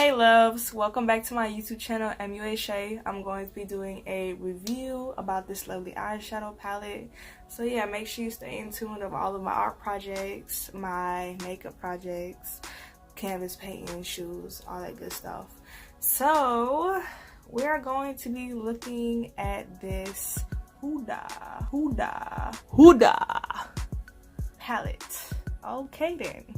Hey loves, welcome back to my YouTube channel, MUA Shay. I'm going to be doing a review about this lovely eyeshadow palette. So yeah, make sure you stay in tune of all of my art projects, my makeup projects, canvas painting, shoes, all that good stuff. So we are going to be looking at this Huda palette. Okay then.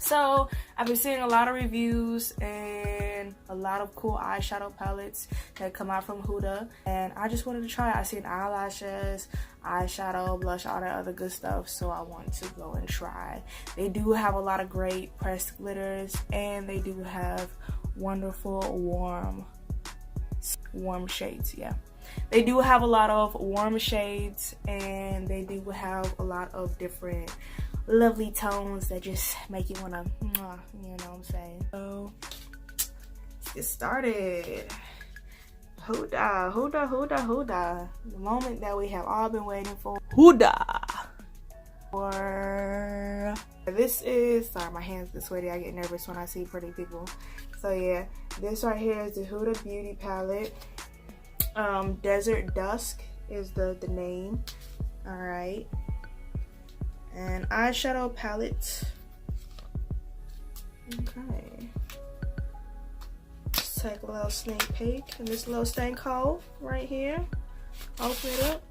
So I've been seeing a lot of reviews and a lot of cool eyeshadow palettes that come out from Huda, and I just wanted to try it. I seen eyelashes, eyeshadow, blush, all that other good stuff, so I want to go and try. They do have a lot of great pressed glitters, and they do have wonderful warm shades. Yeah, they do have a lot of warm shades, and they do have a lot of different lovely tones that just make you want to, you know what I'm saying. So let's get started. Huda, the moment that we have all been waiting for. This is, sorry, my hands get sweaty. I get nervous when I see pretty people. So yeah, this right here is the Huda Beauty palette. Desert Dusk is the name. All right. And eyeshadow palette. Okay. Let's take a little sneak peek in this little stank hole right here. Open it up.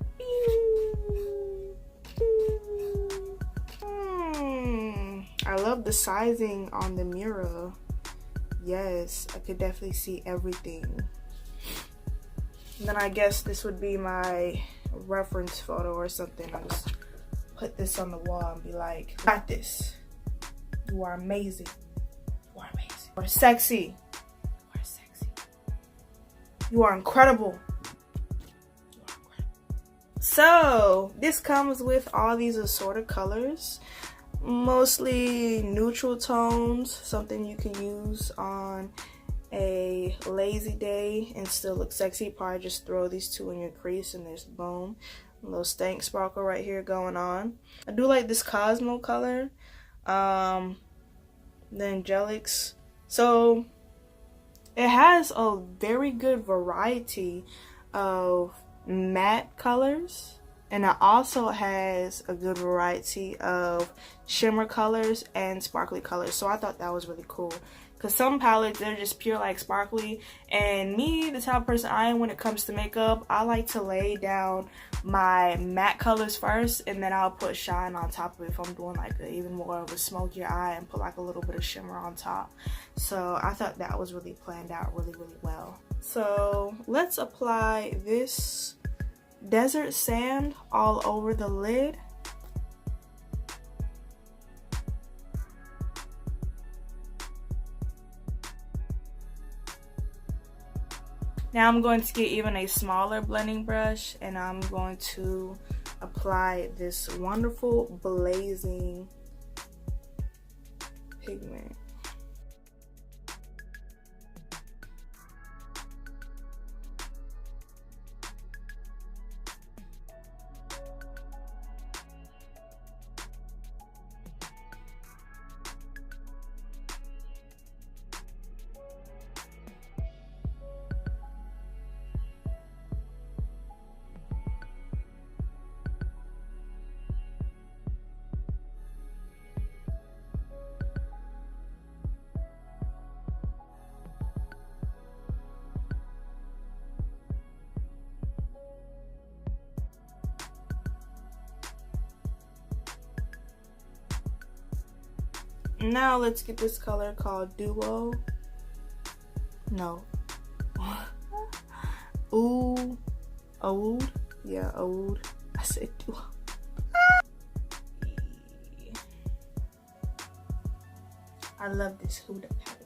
I love the sizing on the mirror. Yes, I could definitely see everything. And then I guess this would be my reference photo or something. I just put this on the wall and be like, got this. You are amazing. You are amazing. You are sexy. You are sexy. You are incredible. You are incredible. So this comes with all these assorted colors, mostly neutral tones, something you can use on a lazy day and still look sexy. Probably just throw these two in your crease and there's boom. A little stank sparkle right here going on. I do like this Cosmo color, the Angelics. So it has a very good variety of matte colors, and it also has a good variety of shimmer colors and sparkly colors. So I thought that was really cool, because some palettes, they're just pure like sparkly, and me, the type of person I am when it comes to makeup, I like to lay down my matte colors first, and then I'll put shine on top of it if I'm doing like even more of a smokier eye, and put like a little bit of shimmer on top. So I thought that was really planned out really well. So let's apply this desert sand all over the lid. Now I'm going to get even a smaller blending brush, and I'm going to apply this wonderful blazing pigment. Now let's get this color called Duo. No. Ooh. Oud. Yeah, Oud. I said Duo. I love this Huda palette.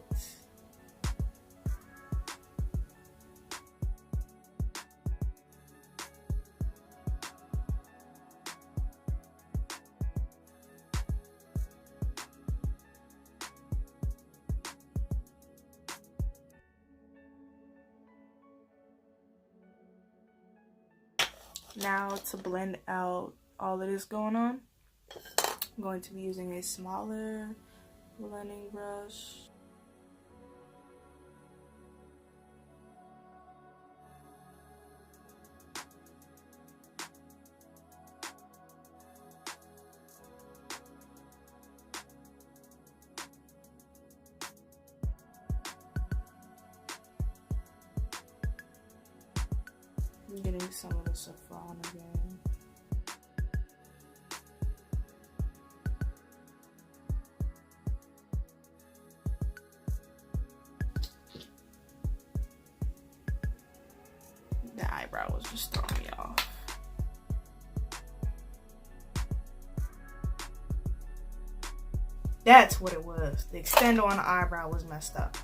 Now to blend out all that is going on, I'm going to be using a smaller blending brush. getting some of the saffron again. The eyebrow was just throwing me off. That's what it was. The extender on the eyebrow was messed up.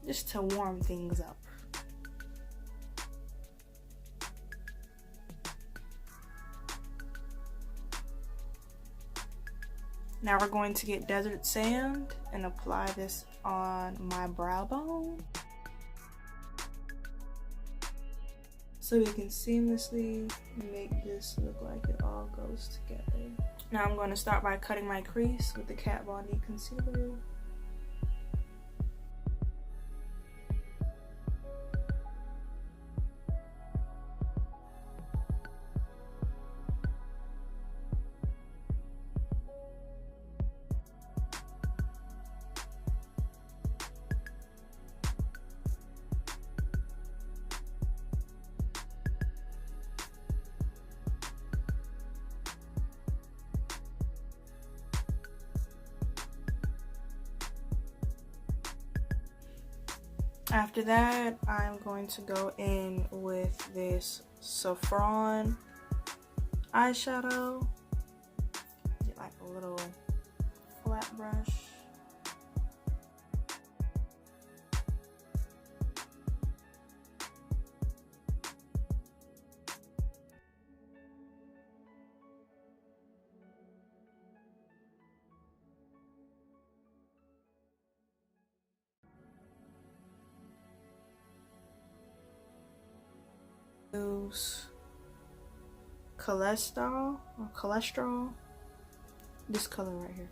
Just to warm things up. Now we're going to get desert sand and apply this on my brow bone, so we can seamlessly make this look like it all goes together. Now I'm going to start by cutting my crease with the Kat Von D concealer. After that, I'm going to go in with this saffron eyeshadow. Get like a little flat brush. Use cholesterol, this color right here.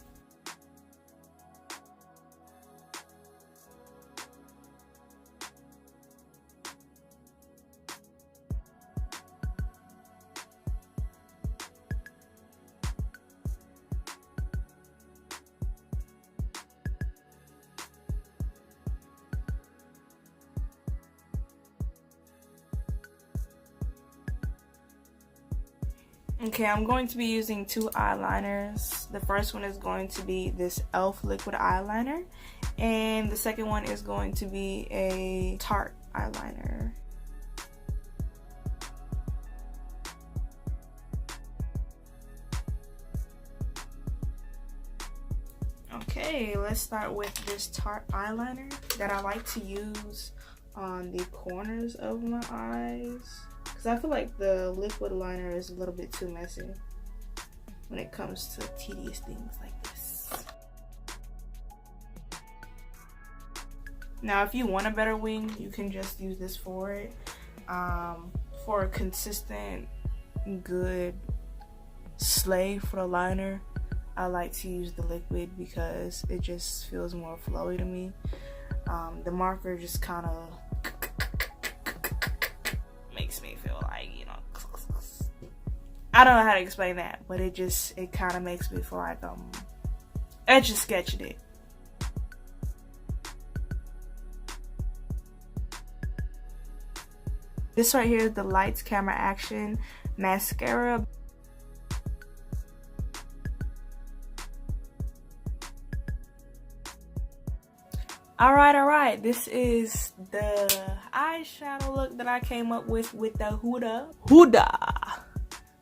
Okay, I'm going to be using two eyeliners. The first one is going to be this e.l.f. liquid eyeliner, and the second one is going to be a Tarte eyeliner. Okay, let's start with this Tarte eyeliner that I like to use on the corners of my eyes, because I feel like the liquid liner is a little bit too messy when it comes to tedious things like this. Now, if you want a better wing, you can just use this for it. For a consistent, good slay for the liner, I like to use the liquid because it just feels more flowy to me. The marker just kind of makes me feel like, you know, I don't know how to explain that, but it kind of makes me feel like etch a sketching it. This right here is the Lights Camera Action mascara. Alright, this is the eyeshadow look that I came up with the Huda.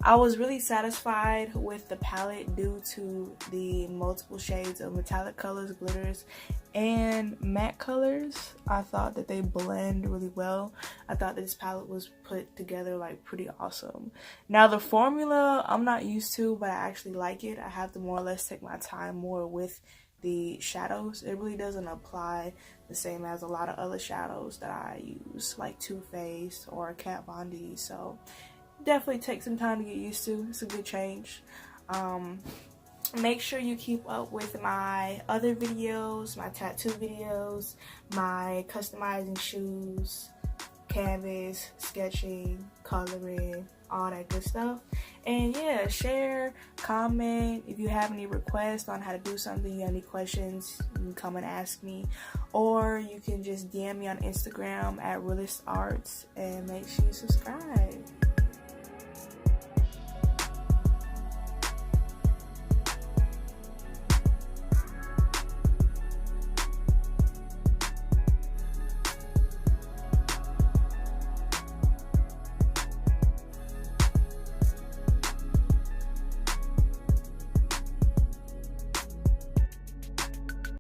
I was really satisfied with the palette due to the multiple shades of metallic colors, glitters, and matte colors. I thought that they blend really well. I thought this palette was put together like pretty awesome. Now the formula I'm not used to, but I actually like it. I have to more or less take my time more with the shadows. It really doesn't apply the same as a lot of other shadows that I use, like Too Faced or Kat Von D, so definitely take some time to get used to. It's a good change. Make sure you keep up with my other videos, my tattoo videos, my customizing shoes, canvas, sketching, coloring, all that good stuff. And yeah, share, comment. If you have any requests on how to do something, you have any questions, you can come and ask me. Or you can just DM me on Instagram at Realist Arts, and make sure you subscribe.